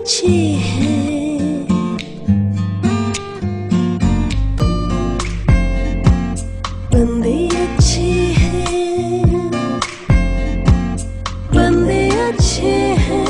अच्छी है, बंदे अच्छे हैं, बंदे अच्छे हैं।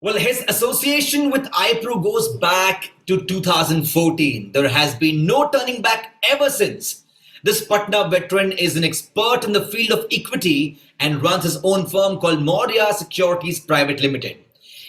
Well, his association with iPro goes back to 2014. There has been no turning back ever since. This Patna veteran is an expert in the field of equity and runs his own firm called Maurya Securities Private Limited.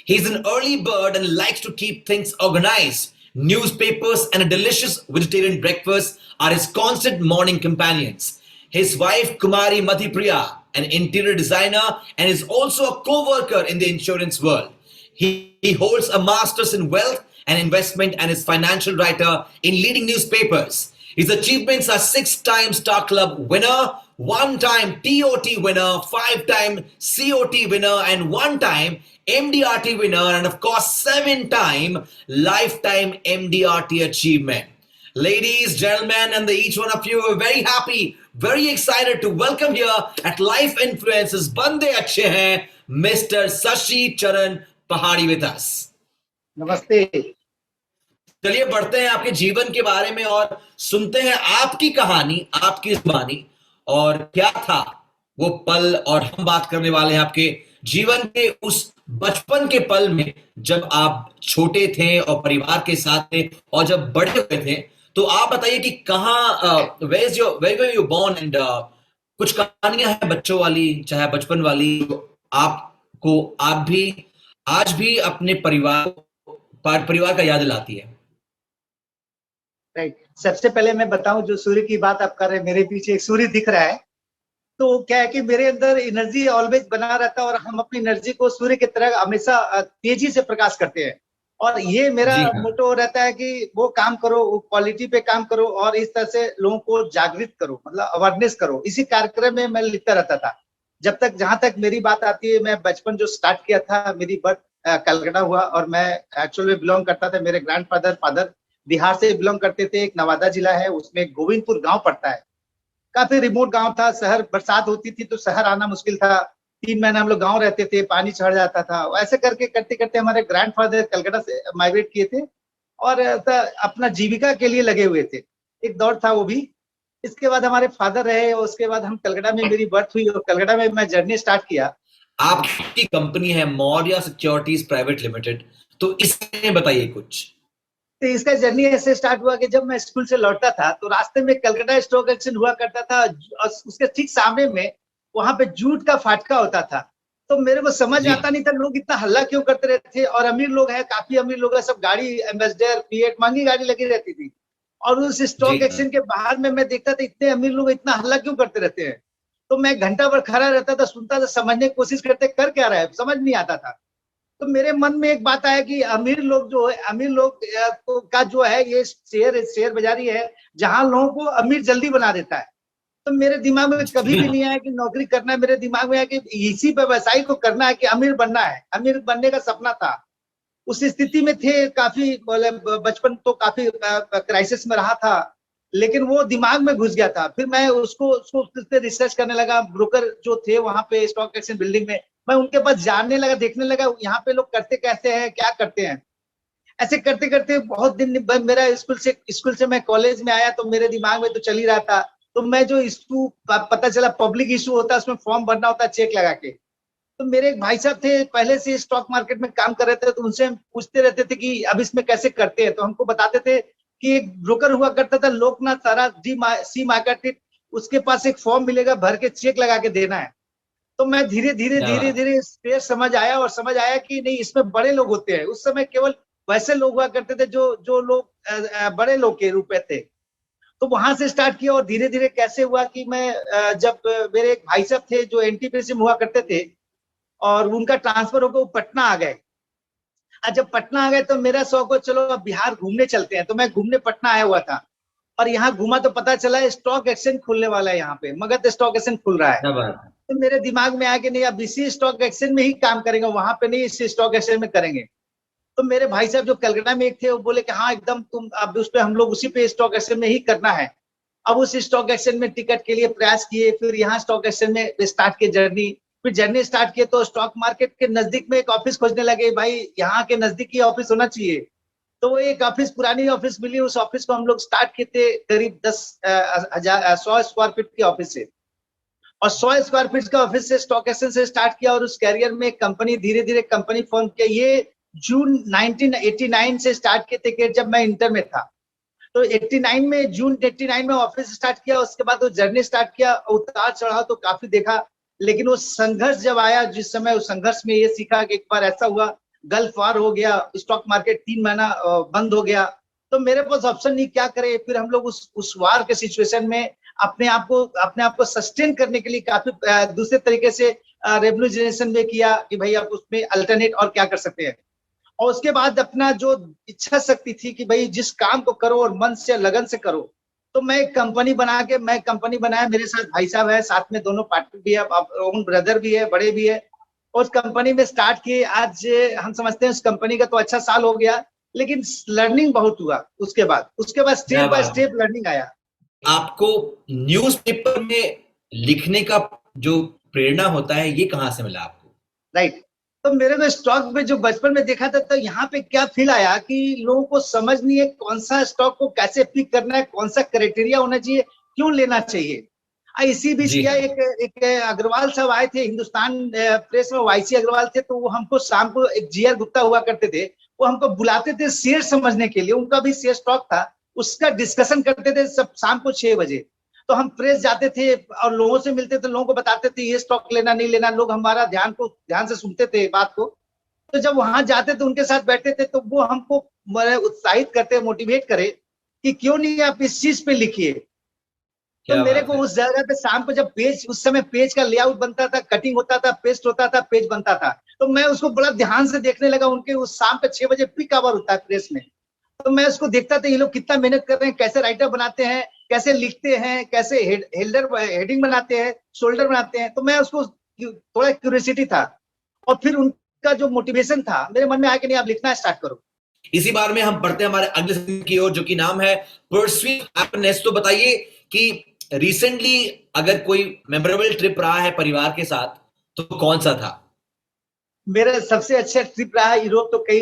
He's an early bird and likes to keep things organized. Newspapers and a delicious vegetarian breakfast are his constant morning companions. His wife, Kumari Madhipriya, an interior designer and is also a co-worker in the insurance world. He holds a master's in wealth and investment and is financial writer in leading newspapers. His achievements are 6-time Star Club winner, 1-time TOT winner, 5-time COT winner, and 1-time MDRT winner, and of course 7-time lifetime MDRT achievement. Ladies, gentlemen, and each one of you are very happy, very excited to welcome here at Life Influences Bande Achhe Hain, Mr. Sashi Charan Pahari with us. नमस्ते। चलिए बढ़ते हैं आपके जीवन के बारे में और सुनते हैं आपकी कहानी, आपकी जुबानी, और क्या था वो पल। और हम बात करने वाले हैं आपके जीवन के उस बचपन के पल में जब आप छोटे थे और परिवार के साथ थे और जब बड़े हुए थे। तो आप बताइए कि कहाँ where were you born and कुछ कहानियां हैं बच्चों वाली, चाहे बचपन वाली, आपको आप भी आज भी अपने परिवार का याद दिलाती है। राइट, सबसे पहले मैं बताऊं, जो सूर्य की बात आप कर रहे हैं, मेरे पीछे एक सूर्य दिख रहा है। तो क्या है कि मेरे अंदर एनर्जी ऑलवेज बना रहता है और हम अपनी एनर्जी को सूर्य की तरह हमेशा तेजी से प्रकाश करते हैं। और ये मेरा मोटो रहता है कि वो काम करो, वो क्वालिटी पे काम करो और इस तरह से लोगों को जागृत करो, मतलब अवेयरनेस करो। इसी कार्यक्रम में मैं लिखता रहता था। जब तक जहां तक मेरी बात आती है, मैं बचपन जो स्टार्ट किया था, मेरी बर्थ कलकत्ता हुआ और मैं एक्चुअल में बिलोंग करता था, मेरे फादर बिहार से बिलोंग करते थे। एक नवादा जिला है, उसमें गोविंदपुर गांव पड़ता है, काफी रिमोट गांव था। शहर बरसात होती थी तो शहर आना मुश्किल था। 3 महीने हम लोग गांव रहते थे, पानी चढ़ जाता था। ऐसे करके करते करते हमारे ग्रैंडफादर कलकत्ता से माइग्रेट किए थे और अपना जीविका के लिए लगे हुए थे। एक दौर था वो भी। इसके बाद हमारे फादर रहे, उसके बाद हम कलकत्ता में मेरी बर्थ हुई और कलकत्ता में मैं जर्नी स्टार्ट किया। आपकी कंपनी है मौर्या सिक्योरिटीज प्राइवेट लिमिटेड, तो इसमें बताइए कुछ। तो इसका जर्नी ऐसे स्टार्ट हुआ कि जब मैं स्कूल से लौटता था तो रास्ते में कलकत्ता स्टॉक एक्सचेंज हुआ करता था और उसके ठीक सामने में वहां पे जूट का फाटका होता था। तो मेरे को समझ आता नहीं था लोग इतना हल्ला क्यों करते रहते थे। और अमीर लोग हैं, काफी अमीर लोग हैं, सब गाड़ी एम्बेसडर फिएट महंगी गाड़ी लगी रहती थी। और उस स्टॉक एक्सचेंज के बाहर में मैं देखता था इतने अमीर लोग इतना हल्ला क्यों करते रहते हैं। तो मैं घंटा भर खड़ा रहता था, सुनता था, समझने की कोशिश करते कर क्या रहा है, समझ नहीं आता था। तो मेरे मन में एक बात आया कि अमीर लोग जो है, अमीर लोग का जो है ये शेयर बाजारी है जहां लोगों को अमीर जल्दी बना देता है। तो मेरे दिमाग में कभी भी नहीं आया कि नौकरी करना है। मेरे दिमाग में आया कि इसी व्यवसाय को करना है, कि अमीर बनना है। अमीर बनने का सपना था। उस स्थिति में थे, काफी बचपन तो काफी क्राइसिस में रहा था, लेकिन वो दिमाग में घुस गया था। फिर मैं उसको रिसर्च करने लगा। ब्रोकर जो थे वहां पे स्टॉक एक्सचेंज बिल्डिंग में, मैं उनके पास जानने लगा, देखने लगा यहाँ पे लोग करते कैसे हैं, क्या करते हैं। ऐसे करते करते बहुत दिन मेरा स्कूल से मैं कॉलेज में आया तो मेरे दिमाग में तो चल ही रहा था। तो मैं जो इशू पता चला पब्लिक इशू होता है, उसमें फॉर्म भरना होता है चेक लगा के। तो मेरे एक भाई साहब थे, पहले से स्टॉक मार्केट में काम कर रहे थे, तो उनसे पूछते रहते थे कि अब इसमें कैसे करते हैं। तो हमको बताते थे कि एक ब्रोकर हुआ करता था लोकनाथ सारा सी मार्केट, उसके पास एक फॉर्म मिलेगा, भर के चेक लगा के देना है। तो मैं धीरे धीरे समझ आया और समझ आया कि नहीं, इसमें बड़े लोग होते हैं। उस समय केवल वैसे लोग हुआ करते थे जो जो लोग बड़े लोग के रूप में थे। तो वहां से स्टार्ट किया और धीरे धीरे कैसे हुआ कि मैं जब मेरे एक भाई साहब थे जो एनटीपीसी में हुआ करते थे और उनका ट्रांसफर होकर वो पटना आ गए। जब पटना आ गए तो मेरा शौक हो चलो अब बिहार घूमने चलते हैं, तो मैं घूमने पटना आया हुआ था और यहाँ घूमा तो पता चला स्टॉक एक्सचेंज खुलने वाला है, यहाँ पे मगध स्टॉक एक्सचेंज खुल रहा है। क्या बात है। तो मेरे दिमाग में आया कि नहीं अब इसी स्टॉक एक्सचेंज में ही काम करेंगे, वहां पे नहीं इसी स्टॉक एक्सचेंज में करेंगे। तो मेरे भाई साहब जो कलकत्ता में एक थे वो बोले कि हाँ एकदम तुम अब उस पे हम लोग उसी पे स्टॉक एक्सचेंज में ही करना है। अब उस स्टॉक एक्सचेंज में टिकट के लिए प्रयास किए, फिर यहाँ स्टॉक एक्सचेंज में स्टार्ट किए जर्नी। फिर जर्नी स्टार्ट किए तो स्टॉक मार्केट के नजदीक में एक ऑफिस खोजने लगे, भाई यहाँ के नजदीक ही ऑफिस होना चाहिए। तो वो एक ऑफिस पुरानी ऑफिस मिली, उस ऑफिस को हम लोग स्टार्ट किए थे करीब 100 स्क्वायर फीट की ऑफिस से। और 100 स्क्वायर फीट का ऑफिस से स्टॉक एक्सचेंज से स्टार्ट किया और उस कैरियर में कंपनी धीरे धीरे कंपनी फॉर्म किया। ये जून 1989 से स्टार्ट किए थे जब मैं इंटर में था। तो 89 में जून 89 में ऑफिस स्टार्ट किया, उसके बाद वो जर्नी स्टार्ट किया। उतार चढ़ाव तो काफी देखा, लेकिन वो संघर्ष जब आया जिस समय, उस संघर्ष में ये सीखा कि एक बार ऐसा हुआ गल्फ वार हो गया, स्टॉक मार्केट 3 महीना बंद हो गया। तो मेरे पास ऑप्शन नहीं, क्या करे। फिर हम लोग उस वार के सिचुएशन में अपने आप को सस्टेन करने के लिए काफी दूसरे तरीके से रेवेन्यू जनरेशन में किया कि भाई आप उसमें अल्टरनेट और क्या कर सकते हैं। और उसके बाद अपना जो इच्छा शक्ति थी कि भाई जिस काम को करो और मन से लगन से करो, तो मैं कंपनी बनाया। मेरे साथ भाई साहब है, साथ में दोनों पार्टनर भी है, ओन ब्रदर भी है, बड़े भी है। उस कंपनी में स्टार्ट किए। आज हम समझते हैं उस कंपनी का तो अच्छा साल हो गया, लेकिन लर्निंग बहुत हुआ उसके बाद क्या स्टेप बाय बात है। स्टेप लर्निंग आया। आपको न्यूज़पेपर में लिखने का जो प्रेरणा होता है ये कहाँ से मिला आपको? राइट। तो मेरे को स्टॉक में जो बचपन में देखा था, तो यहाँ पे क्या फील आया कि लोगों को समझ नहीं है कौन सा स्टॉक को कैसे पिक करना है, कौन सा क्राइटेरिया होना चाहिए, क्यों लेना चाहिए। इसी बीच जी क्या हाँ। एक अग्रवाल साहब आए थे हिंदुस्तान प्रेस में, वाईसी अग्रवाल थे। तो वो हमको शाम को, एक जीआर गुप्ता हुआ करते थे, वो हमको बुलाते थे शेयर समझने के लिए। उनका भी शेयर स्टॉक था, उसका डिस्कशन करते थे सब शाम को 6 बजे। तो हम प्रेस जाते थे और लोगों से मिलते थे, लोगों को बताते थे ये स्टॉक लेना नहीं लेना। लोग हमारा ध्यान से सुनते थे बात को। तो जब वहां जाते थे उनके साथ बैठते थे तो वो हमको उत्साहित करते, मोटिवेट करे कि क्यों नहीं आप इस चीज पे लिखिए। तो क्या मेरे बात को है। उस जगह पे शाम को जब पेज, उस समय पेज का लेआउट बनता था, कटिंग होता था, पेस्ट होता था, पेज बनता था, तो मैं उसको बड़ा ध्यान से देखने लगा। उनके उस शाम पे 6 बजे पीक आवर होता है प्रेस में, तो मैं उसको देखता था ये लोग कितना मेहनत कर रहे हैं, कैसे राइटर बनाते हैं, कैसे लिखते हैं, कैसे हेडिंग बनाते हैं, शोल्डर बनाते हैं। तो मैं उसको थोड़ा क्यूरियोसिटी था। और फिर उनका जो मोटिवेशन था मेरे मन में आया कि नहीं आप लिखना स्टार्ट करो। इसी बार में हम बढ़ते हैं हमारे अगले सेगमेंट की ओर, जो कि नाम है परस्यूइंग हैप्पीनेस। तो बताइए कि रिसेंटली अगर कोई मेमोरेबल ट्रिप रहा है परिवार के साथ तो कौन सा था? मेरा सबसे अच्छा ट्रिप रहा यूरोप। तो कई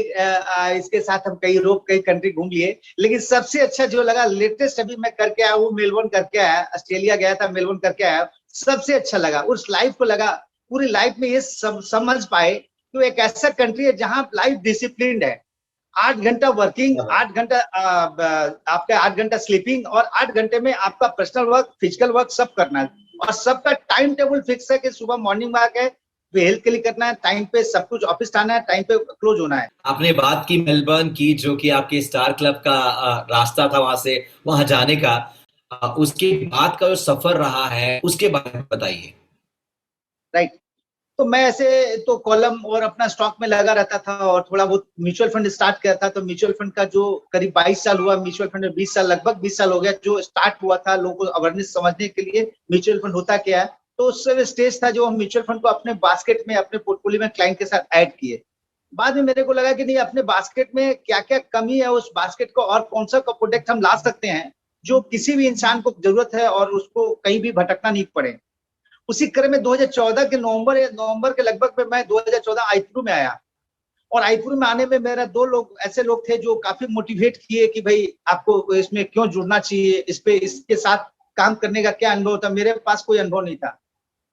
इसके साथ हम कई यूरोप कई कंट्री घूम लिए, लेकिन सबसे अच्छा जो लगा लेटेस्ट अभी मैं करके आया, वो मेलबोर्न करके आया। ऑस्ट्रेलिया गया था, मेलबोर्न करके आया। सबसे अच्छा लगा उस लाइफ को, लगा पूरी लाइफ में ये समझ पाए कि एक ऐसा कंट्री है जहां लाइफ डिसिप्लिन है। 8 घंटा वर्किंग, 8 घंटा आपका 8 घंटा स्लीपिंग, और 8 घंटे में आपका पर्सनल वर्क, फिजिकल वर्क सब करना है। और सबका टाइम टेबल फिक्स है कि सुबह मॉर्निंग वॉक है, हेल्थ के लिए करना है, टाइम पे सब कुछ, ऑफिस आना है, टाइम पे क्लोज होना है। आपने बात की मेलबर्न की, जो कि आपके स्टार क्लब का रास्ता था वहां से वहां जाने का। उसके बाद का जो सफर रहा है उसके बारे में बताइए। राइट। तो मैं ऐसे तो कॉलम और अपना स्टॉक में लगा रहता था और थोड़ा बहुत म्यूचुअल फंड स्टार्ट किया था। तो म्यूचुअल फंड का जो करीब 22 साल हुआ, म्यूचुअल फंड में 20 साल, लगभग 20 साल हो गया जो स्टार्ट हुआ था लोगों को अवेयरनेस समझने के लिए म्यूचुअल फंड होता क्या है। तो उस स्टेज था जो हम म्यूचुअल फंड को अपने बास्केट में, अपने पोर्टफोलियो में क्लाइंट के साथ ऐड किए। बाद में मेरे को लगा कि नहीं, अपने बास्केट में क्या क्या कमी है, उस बास्केट को और कौन सा प्रोडक्ट हम ला सकते हैं जो किसी भी इंसान को जरूरत है और उसको कहीं भी भटकना नहीं पड़े। उसी क्रम में 2014 के नवंबर के लगभग में मैं 2014 आईपीओ में आया। और आईपीओ में आने में मेरा 2 लोग ऐसे लोग थे जो काफी मोटिवेट किए कि भाई आपको इसमें क्यों जुड़ना चाहिए, इस पे, इसके साथ काम करने का क्या अनुभव था। मेरे पास कोई अनुभव नहीं था।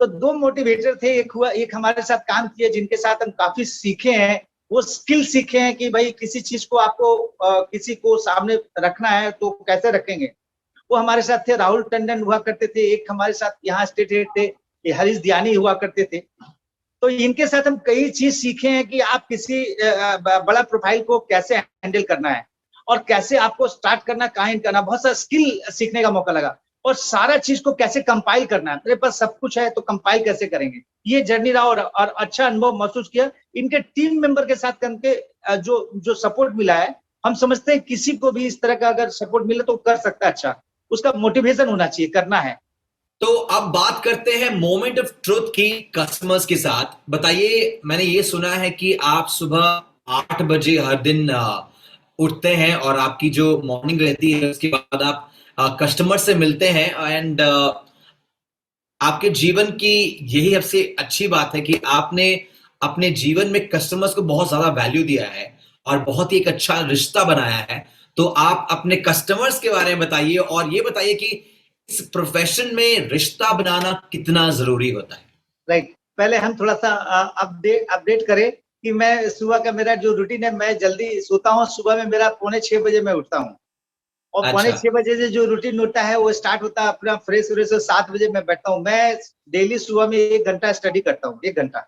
तो 2 मोटिवेटर थे, एक हमारे साथ काम किए जिनके साथ हम काफी सीखे हैं, वो स्किल सीखे हैं कि भाई किसी चीज को आपको किसी को सामने रखना है तो कैसे रखेंगे। वो हमारे साथ थे, राहुल टंडन हुआ करते थे। एक हमारे साथ यहाँ स्टेट हेड थे, हरीश दियानी हुआ करते थे। तो इनके साथ हम कई चीज सीखे हैं कि आप किसी बड़ा प्रोफाइल को कैसे हैंडल करना है और कैसे आपको स्टार्ट करना, कहाँ करना, बहुत सारा स्किल सीखने का मौका लगा। और सारा चीज को कैसे कंपाइल करना है, मेरे पास सब कुछ है तो कंपाइल कैसे करेंगे, ये जर्नी रहा। और अच्छा अनुभव महसूस किया इनके टीम मेंबर के साथ करके। जो सपोर्ट मिला है, हम समझते हैं किसी को भी इस तरह का अगर सपोर्ट मिले तो कर सकता है। अच्छा, उसका मोटिवेशन होना चाहिए, करना है। तो अब बात करते हैं मोमेंट ऑफ ट्रुथ की कस्टमर्स के साथ। बताइए, मैंने ये सुना है कि आप सुबह 8 बजे हर दिन उठते हैं और आपकी जो मॉर्निंग रहती है उसके बाद आप कस्टमर से मिलते हैं एंड आपके जीवन की यही सबसे अच्छी बात है कि आपने अपने जीवन में कस्टमर्स को बहुत ज्यादा वैल्यू दिया है और बहुत ही एक अच्छा रिश्ता बनाया है। तो आप अपने कस्टमर्स के बारे में बताइए और ये बताइए कि इस प्रोफेशन में रिश्ता बनाना कितना जरूरी होता है। राइट, पहले हम थोड़ा सा अपडेट करें कि मैं सुबह का मेरा जो रूटीन है, मैं जल्दी सोता हूँ। सुबह में मेरा 5:45 बजे मैं उठता हूँ और अच्छा। 5:45 बजे से जो रूटीन होता है वो स्टार्ट होता है अपना फ्रेश व्रेश। 7 बजे मैं बैठता हूँ। मैं डेली सुबह में 1 घंटा स्टडी करता हूँ, 1 घंटा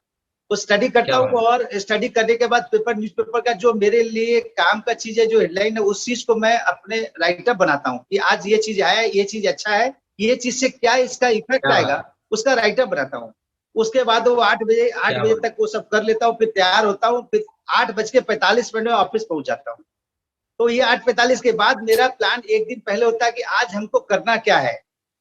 तो स्टडी करता क्या हूँ। बात और स्टडी करने के बाद न्यूज़पेपर का जो मेरे लिए काम का चीज है, जो हेडलाइन है, उस चीज को मैं अपने राइटअप बनाता हूँ कि आज ये चीज आया, ये चीज अच्छा है, ये चीज से क्या इसका इफेक्ट क्या आएगा, बात उसका राइटअप बनाता हूँ। उसके बाद वो 8 क्या बजे बात तक वो सब कर लेता हूँ, फिर तैयार होता हूँ, फिर 8:45 में ऑफिस पहुंच जाता हूँ। तो ये 8:45 के बाद मेरा प्लान एक दिन पहले होता है कि आज हमको करना क्या है।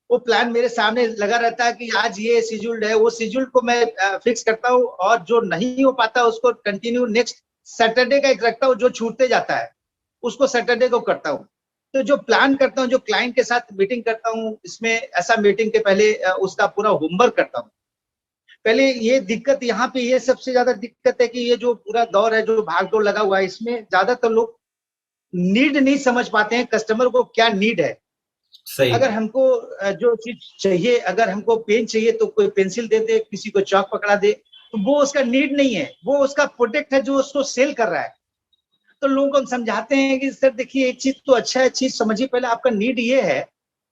वो प्लान मेरे सामने लगा रहता है कि आज ये शेड्यूल्ड है, वो शेड्यूल को मैं फिक्स करता हूँ और जो नहीं हो पाता उसको कंटिन्यू नेक्स्ट सैटरडे का एक रखता हूँ, जो छूटते जाता है उसको सैटरडे को करता हूँ। तो जो प्लान करता हूँ, जो क्लाइंट के साथ मीटिंग करता हूँ, इसमें ऐसा मीटिंग के पहले उसका पूरा होमवर्क करता हूँ। पहले ये दिक्कत यहाँ पे, ये सबसे ज्यादा दिक्कत है कि ये जो पूरा दौर है, जो भागदौड़ लगा हुआ है, इसमें ज्यादातर लोग नीड नहीं समझ पाते हैं, कस्टमर को क्या नीड है। सही अगर बात। हमको जो चीज चाहिए, अगर हमको पेन चाहिए तो कोई पेंसिल दे दे, किसी को चौक पकड़ा दे, तो वो उसका नीड नहीं है, वो उसका प्रोडक्ट है जो उसको सेल कर रहा है। तो लोगों को हम समझाते हैं कि सर देखिए, एक चीज तो अच्छा है, चीज समझिए, पहले आपका नीड ये है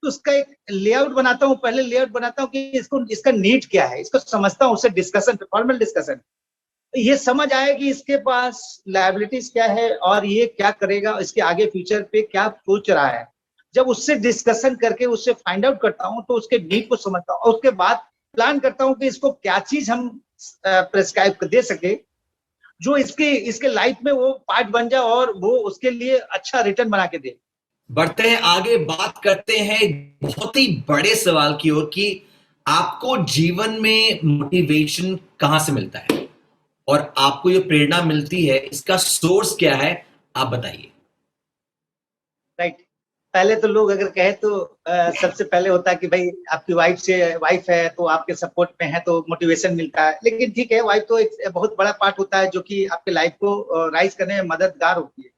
तो उसका एक लेआउट बनाता हूँ। पहले लेआउट बनाता हूँ कि इसका नीड क्या है, इसको समझता हूँ, उससे डिस्कशन, फॉर्मल डिस्कशन, ये समझ आए कि इसके पास लायबिलिटीज क्या है और ये क्या करेगा, इसके आगे फ्यूचर पे क्या सोच रहा है। जब उससे डिस्कशन करके उससे फाइंड आउट करता हूँ तो उसके नीड को समझता हूँ और उसके बाद प्लान करता हूँ कि इसको क्या चीज हम प्रेस्क्राइब दे सके जो इसके लाइफ में वो पार्ट बन जाए और वो उसके लिए अच्छा रिटर्न बना के दे। बढ़ते हैं आगे, बात करते हैं बहुत ही बड़े सवाल की ओर कि आपको जीवन में मोटिवेशन कहां से मिलता है और आपको ये प्रेरणा मिलती है, इसका सोर्स क्या है, आप बताइए। राइट, पहले तो लोग अगर कहे तो सबसे पहले होता है कि भाई आपकी वाइफ है तो आपके सपोर्ट में है तो मोटिवेशन मिलता है। लेकिन ठीक है, वाइफ तो एक बहुत बड़ा पार्ट होता है जो कि आपके लाइफ को राइज करने में मददगार होती है।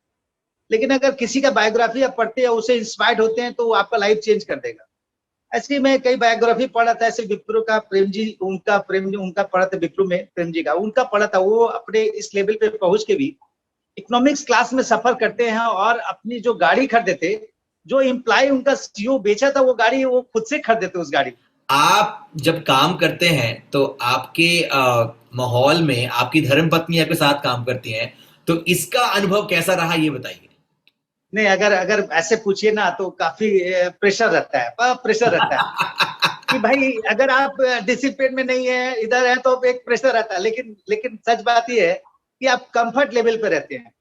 लेकिन अगर किसी का बायोग्राफी आप पढ़ते हैं, उसे इंस्पायर्ड होते हैं, तो वो आपका लाइफ चेंज कर देगा। ऐसे ही मैं कई बायोग्राफी पढ़ा था, ऐसे विप्रो का उनका पढ़ा था, विप्रो में प्रेम जी का उनका पढ़ा था। वो अपने इस लेवल पे पहुंच के भी इकोनॉमिक्स क्लास में सफर करते हैं और अपनी जो गाड़ी खरीदे थे, जो एम्प्लॉय उनका सीईओ बेचा था, वो गाड़ी वो खुद से खरीदे थे उस गाड़ी। आप जब काम करते हैं तो आपके माहौल में आपकी धर्मपत्नी आपके साथ काम करती हैं, तो इसका अनुभव कैसा रहा, ये बताइए। नहीं, अगर अगर ऐसे पूछिए ना तो काफी प्रेशर रहता है, प्रेशर रहता है कि भाई अगर आप डिसिप्लिन में नहीं है, इधर है, तो एक प्रेशर रहता है। लेकिन सच बात ये है कि आप कंफर्ट लेवल पे रहते हैं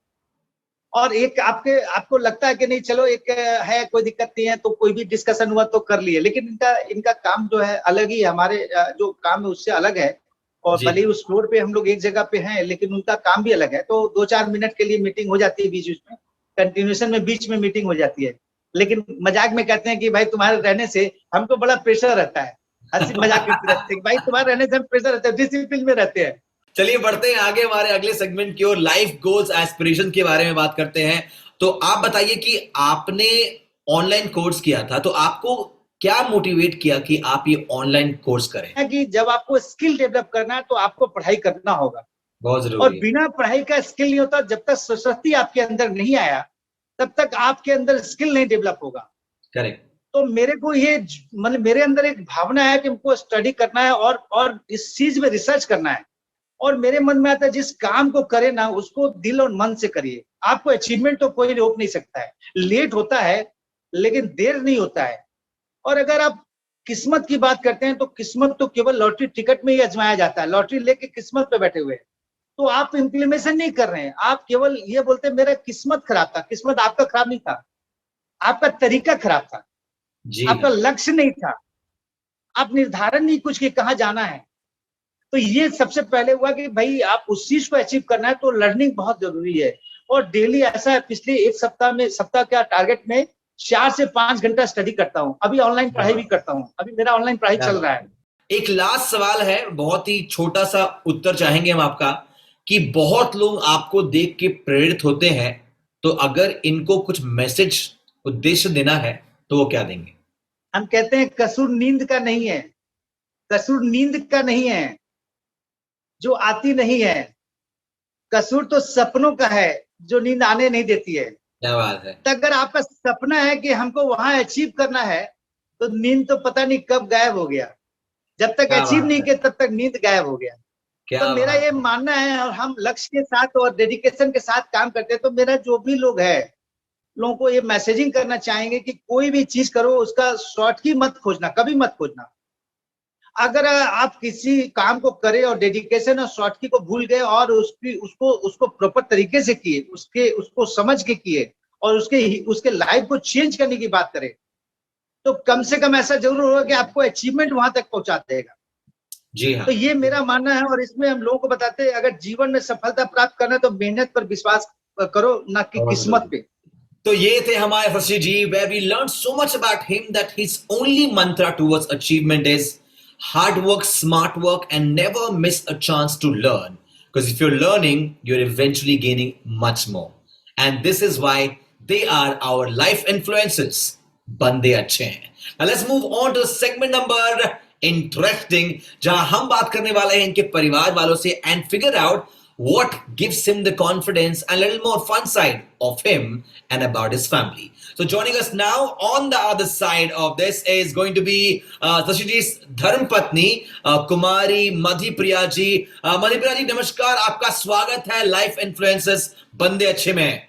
और एक आपको लगता है कि नहीं चलो, एक है, कोई दिक्कत नहीं है, तो कोई भी डिस्कशन हुआ तो कर लिए। लेकिन इनका काम जो है अलग ही, हमारे जो काम है उससे अलग है। और जी। भले ही उस फ्लोर पे हम लोग एक जगह पे हैं, लेकिन उनका काम भी अलग है। तो 2-4 मिनट के लिए मीटिंग हो जाती है बीच बीच में, कंटिन्यूएशन में बीच में मीटिंग हो जाती है। लेकिन मजाक में कहते हैं कि भाई तुम्हारे रहने से हमको बड़ा प्रेशर रहता है, हंसी मजाक करते रहते हैं, भाई तुम्हारे रहने से हम प्रेशर रहते हैं, डिसिप्लिन में रहते हैं। चलिए बढ़ते हैं आगे हमारे अगले सेगमेंट की ओर, लाइफ गोल्स एस्पिरेशन के बारे में बात करते हैं। तो आप बताइए कि आपने ऑनलाइन कोर्स किया था, तो आपको क्या मोटिवेट किया कि आप ये ऑनलाइन कोर्स करें? है कि जब आपको स्किल डेवलप करना है तो आपको पढ़ाई करना होगा। बहुत और जरूरी है। बिना पढ़ाई का स्किल नहीं होता। जब तक सशक्ति आपके अंदर नहीं आया, तब तक आपके अंदर स्किल नहीं डेवलप होगा। करेक्ट। तो मेरे को ये मतलब मेरे अंदर एक भावना है कि हमको स्टडी करना है और इस चीज में रिसर्च करना है और मेरे मन में आता है जिस काम को करे ना उसको दिल और मन से करिए। आपको अचीवमेंट तो कोई रोक नहीं सकता है, लेट होता है लेकिन देर नहीं होता है। और अगर आप किस्मत की बात करते हैं तो किस्मत तो केवल लॉटरी टिकट में ही आजमाया जाता है, लॉटरी लेके किस्मत पे बैठे हुए हैं। तो आप इम्प्लीमेशन नहीं कर रहे हैं, आप केवल ये बोलते हैं मेरा किस्मत खराब था। किस्मत आपका खराब नहीं था, आपका तरीका खराब था, जी आपका हाँ, लक्ष्य नहीं था, आप निर्धारण नहीं कुछ कि कहाँ जाना है। तो ये सबसे पहले हुआ कि भाई आप उस चीज को अचीव करना है तो लर्निंग बहुत जरूरी है। और डेली ऐसा है, पिछले एक सप्ताह क्या टारगेट में 4 से 5 घंटा स्टडी करता हूँ। अभी ऑनलाइन पढ़ाई भी करता हूँ, अभी मेरा ऑनलाइन पढ़ाई चल रहा है। एक लास्ट सवाल है, बहुत ही छोटा सा उत्तर चाहेंगे हम आपका, कि बहुत लोग आपको देख के प्रेरित होते हैं, तो अगर इनको कुछ मैसेज उद्देश्य देना है तो वो क्या देंगे? हम कहते हैं कसूर नींद का नहीं है, कसूर नींद का नहीं है जो आती नहीं है, कसूर तो सपनों का है जो नींद आने नहीं देती है। क्या बात है। तो अगर आपका सपना है कि हमको वहां अचीव करना है तो नींद तो पता नहीं कब गायब हो गया। जब तक क्या अचीव बात नहीं है, किया तब तक नींद गायब हो गया। क्या तो मेरा बात ये है। मानना है, और हम लक्ष्य के साथ और डेडिकेशन के साथ काम करते हैं। तो मेरा जो भी लोग है, लोगों को ये मैसेजिंग करना चाहेंगे कि कोई भी चीज करो उसका शॉर्ट की मत खोजना, कभी मत खोजना। अगर आप किसी काम को करें और डेडिकेशन और शॉर्ट की को भूल गए और उसको प्रॉपर तरीके से किए, उसको समझ के किए और उसके लाइफ को चेंज करने की बात करें, तो कम से कम ऐसा जरूर होगा कि आपको अचीवमेंट वहां तक पहुंचा देगा। जी हाँ, तो ये मेरा मानना है, और इसमें हम लोगों को बताते हैं अगर जीवन में सफलता प्राप्त करना है तो मेहनत पर विश्वास करो, ना कि बहुत किस्मत जरूरी। पे। तो ये थे हमारे शशि जी, where we learned so much about him that his only mantra towards achievement is hard work, smart work, and never miss a chance to learn. Because if you're learning, you're eventually gaining much more. And this is why they are our life influencers. बंदे अच्छे हैं। Now let's move on to segment number interesting, जहां हम बात करने वाले हैं इनके परिवार वालों से and figure out what gives him the confidence and a little more fun side of him and about his family. So joining us now on the other side of this is going to be Shashi ji's धर्मपत्नी कुमारी मधिप्रिया जी। मधिप्रिया जी नमस्कार, आपका स्वागत है life influencers बंदे अच्छे में।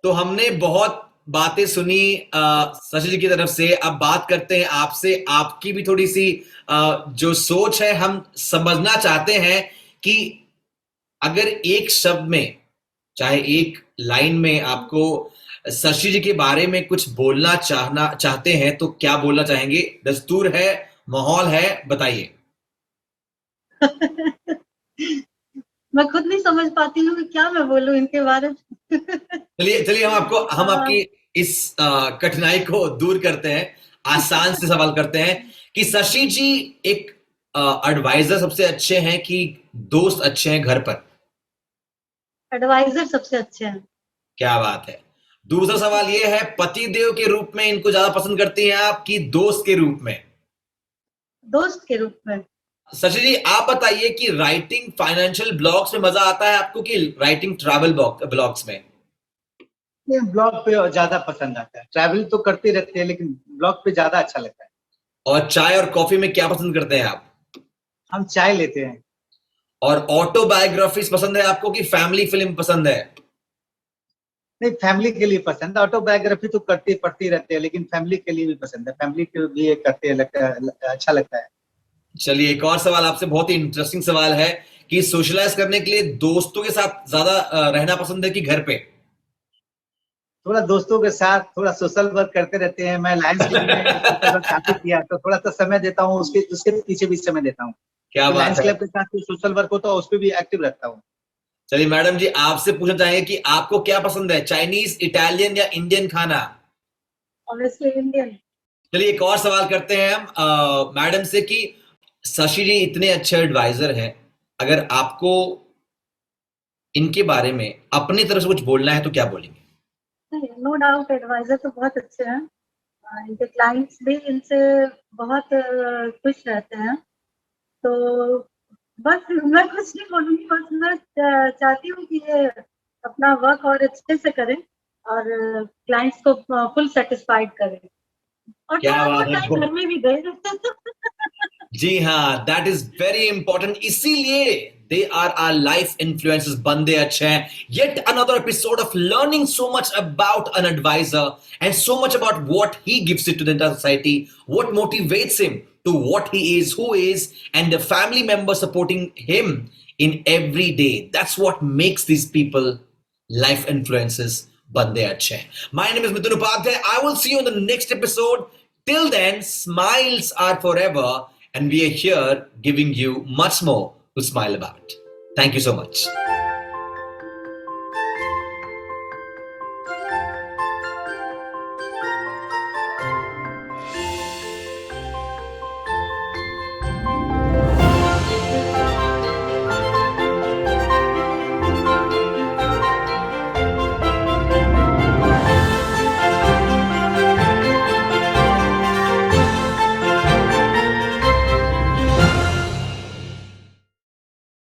तो हमने बहुत बातें सुनी शशि जी की तरफ से, अब बात करते हैं आपसे, आपकी भी थोड़ी सी जो सोच है हम समझना चाहते हैं कि अगर एक शब्द में, चाहे एक लाइन में आपको शशि जी के बारे में कुछ बोलना चाहते हैं तो क्या बोलना चाहेंगे? दस्तूर है, माहौल है, बताइए। मैं खुद नहीं समझ पाती हूँ कि क्या मैं बोलूं इनके बारे में। चलिए हम आपकी इस कठिनाई को दूर करते हैं, आसान से सवाल करते हैं कि शशि जी एक एडवाइजर सबसे अच्छे हैं कि दोस्त अच्छे हैं घर पर? एडवाइजर सबसे अच्छे हैं। क्या बात है। दूसरा सवाल ये है, पति देव के रूप में इनको ज्यादा पसंद करती हैं आप कि दोस्त के रूप में? दोस्त के रूप में। शशि जी आप बताइए कि राइटिंग फाइनेंशियल ब्लॉग्स में मजा आता है आपको कि राइटिंग ट्रैवल ब्लॉग्स में? ये ब्लॉग पे ज्यादा पसंद आता है, ट्रैवल तो करते रहते हैं लेकिन ब्लॉग पे ज्यादा अच्छा लगता है। और चाय और कॉफी में क्या पसंद करते हैं आप? हम चाय लेते हैं। और ऑटोबायोग्राफीज पसंद है आपको कि फैमिली फिल्म पसंद है? नहीं, फैमिली के लिए पसंद है। ऑटोबायोग्राफी तो पढ़ती रहते हैं लेकिन फैमिली के लिए भी पसंद है, फैमिली के लिए करते हैं, अच्छा लगता है। चलिए एक और सवाल आपसे, बहुत ही इंटरेस्टिंग सवाल है कि सोशलाइज करने के लिए दोस्तों के साथ ज्यादा रहना पसंद है कि घर पे? थोड़ा दोस्तों के साथ थोड़ा सोशल वर्क करते रहते हैं। मैं लायंस क्लब में सोशल वर्क काफी किया तो थोड़ा सा समय देता हूँ, उसके पीछे भी समय देता हूँ। क्या बात लायंस है। क्लब के साथ जो सोशल वर्क होता है उस पर भी एक्टिव रहता हूँ। चलिए मैडम जी आपसे पूछना चाहेंगे कि आपको क्या पसंद है, चाइनीज, इटालियन या इंडियन खाना? Obviously Indian. चलिए एक और सवाल करते हैं हम मैडम से कि शशि जी इतने अच्छे एडवाइजर हैं, अगर आपको इनके बारे में अपनी तरफ से कुछ बोलना है तो क्या बोलेंगे? नो डाउट एडवाइजर तो बहुत अच्छे हैं, इनके क्लाइंट्स भी इनसे बहुत खुश रहते हैं। तो बस मैं कुछ नहीं बोलूंगी, बस मैं चाहती हूँ कि ये अपना वर्क और अच्छे से करें और क्लाइंट्स को फुल सेटिस्फाइड करें और क्या थोड़ा बात बहुत है। टाइम घर में भी गए। जी हाँ, दैट इज वेरी इंपॉर्टेंट। इसीलिए They are our life influences. Bande Achhe Hain. Yet another episode of learning so much about an advisor and so much about what he gives it to the entire society, what motivates him to what he is, who is, and the family members supporting him in every day. That's what makes these people life influences. Bande Achhe Hain. My name is Mithun Upadhyay. I will see you in the next episode. Till then, smiles are forever, and we are here giving you much more to smile about. Thank you so much.